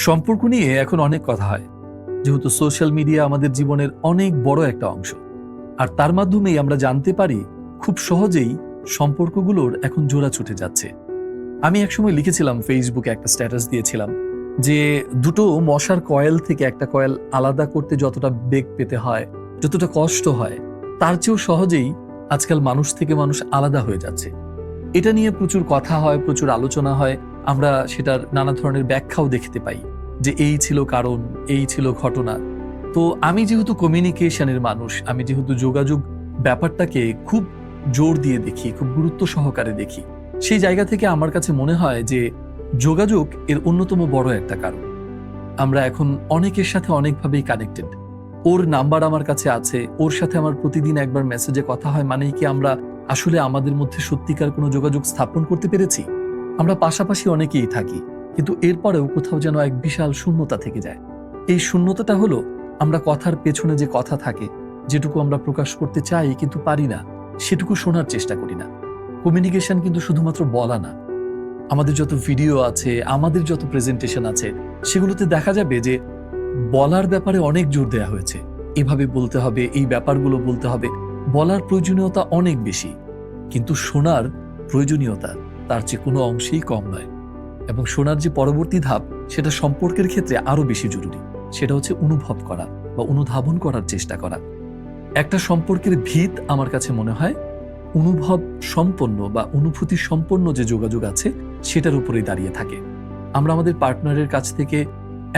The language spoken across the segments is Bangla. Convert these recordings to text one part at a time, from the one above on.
সম্পর্ক নিয়ে এখন অনেক কথা হয়, যেহেতু সোশ্যাল মিডিয়া আমাদের জীবনের অনেক বড় একটা অংশ, আর তার মাধ্যমেই আমরা জানতে পারি খুব সহজেই সম্পর্কগুলোর এখন জোড়া ছুটে যাচ্ছে। আমি একসময় লিখেছিলাম, ফেসবুকে একটা স্ট্যাটাস দিয়েছিলাম যে দুটো মশার কয়েল থেকে একটা কয়েল আলাদা করতে যতটা বেগ পেতে হয়, যতটা কষ্ট হয়, তার চেয়েও সহজেই আজকাল মানুষ থেকে মানুষ আলাদা হয়ে যাচ্ছে। এটা নিয়ে প্রচুর কথা হয়, প্রচুর আলোচনা হয়, আমরা সেটার নানা ধরনের ব্যাখ্যাও দেখতে পাই যে এই ছিল কারণ, এই ছিল ঘটনা। তো আমি যেহেতু কমিউনিকেশনের মানুষ, আমি যেহেতু যোগাযোগ ব্যাপারটাকে খুব জোর দিয়ে দেখি, খুব গুরুত্ব সহকারে দেখি, সেই জায়গা থেকে আমার কাছে মনে হয় যে যোগাযোগ এর অন্যতম বড় একটা কারণ। আমরা এখন অনেকের সাথে অনেকভাবেই কানেক্টেড। ওর নাম্বার আমার কাছে আছে, ওর সাথে আমার প্রতিদিন একবার মেসেজে কথা হয়, মানেই কি আমরা আসলে আমাদের মধ্যে সত্যিকার কোনো যোগাযোগ স্থাপন করতে পেরেছি? আমরা পাশাপাশি অনেকেই থাকি, কিন্তু এরপরেও কোথাও যেন এক বিশাল শূন্যতা থেকে যায়। এই শূন্যতাটা হলো আমরা কথার পেছনে যে কথা থাকে, যেটুকু আমরা প্রকাশ করতে চাই কিন্তু পারি না, সেটুকু শোনার চেষ্টা করি না। কমিউনিকেশন কিন্তু শুধুমাত্র বলা না। আমাদের যত ভিডিও আছে, আমাদের যত প্রেজেন্টেশন আছে, সেগুলোতে দেখা যাবে যে বলার ব্যাপারে অনেক জোর দেওয়া হয়েছে। এভাবে বলতে হবে, এই ব্যাপারগুলো বলতে হবে, বলার প্রয়োজনীয়তা অনেক বেশি, কিন্তু শোনার প্রয়োজনীয়তা তার চেয়ে কোনো অংশেই কম নয়। এবং শোনার যে পরবর্তী ধাপ, সেটা সম্পর্কের ক্ষেত্রে আরো বেশি জরুরি। সেটা হচ্ছে অনুভব করা বা অনুধাবন করার চেষ্টা করা। একটা সম্পর্কের ভিত আমার কাছে মনে হয় অনুভব সম্পন্ন বা অনুভূতি সম্পন্ন যে যোগাযোগ আছে, সেটার উপরেই দাঁড়িয়ে থাকে। আমরা আমাদের পার্টনারের কাছ থেকে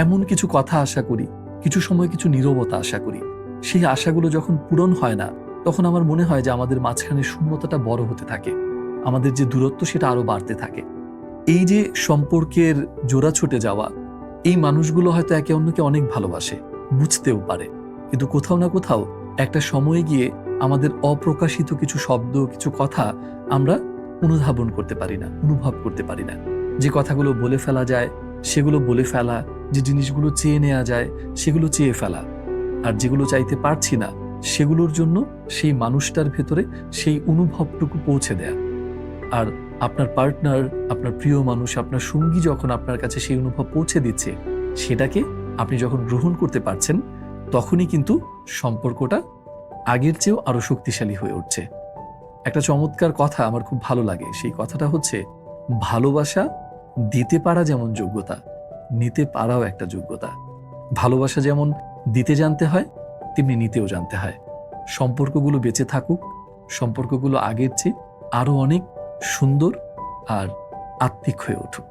এমন কিছু কথা আশা করি, কিছু সময় কিছু নীরবতা আশা করি। সেই আশাগুলো যখন পূরণ হয় না, তখন আমার মনে হয় যে আমাদের মাঝখানে শূন্যতাটা বড় হতে থাকে, আমাদের যে দূরত্ব সেটা আরো বাড়তে থাকে। এই যে সম্পর্কের জোড়া ছুটে যাওয়া, এই মানুষগুলো হয়তো একে অন্যকে অনেক ভালোবাসে, বুঝতেও পারে, কিন্তু কোথাও না কোথাও একটা সময়ে গিয়ে আমাদের অপ্রকাশিত কিছু শব্দ, কিছু কথা আমরা অনুধাবন করতে পারি না, অনুভব করতে পারি না। যে কথাগুলো বলে ফেলা যায় সেগুলো বলে ফেলা, যে জিনিসগুলো চেয়ে নেওয়া যায় সেগুলো চেয়ে ফেলা, আর যেগুলো চাইতে পারছি না সেগুলোর জন্য সেই মানুষটার ভেতরে সেই অনুভবটুকু পৌঁছে দেয়া। আর আপনার পার্টনার, আপনার প্রিয় মানুষ, আপনার সঙ্গী যখন আপনার কাছে সেই অনুভব পৌঁছে দিচ্ছে, সেটাকে আপনি যখন গ্রহণ করতে পারছেন, তখনই কিন্তু সম্পর্কটা আগের চেয়েও আরো শক্তিশালী হয়ে উঠছে। একটা চমৎকার কথা আমার খুব ভালো লাগে, সেই কথাটা হচ্ছে, ভালোবাসা দিতে পারা যেমন যোগ্যতা, নিতে পারাও একটা যোগ্যতা। ভালোবাসা যেমন দিতে জানতে হয়, তেমনি নিতেও জানতে হয়। সম্পর্কগুলো বেঁচে থাকুক, সম্পর্কগুলো আগের চেয়ে আরো অনেক সুন্দর আর আত্মিক হয়ে উঠুক।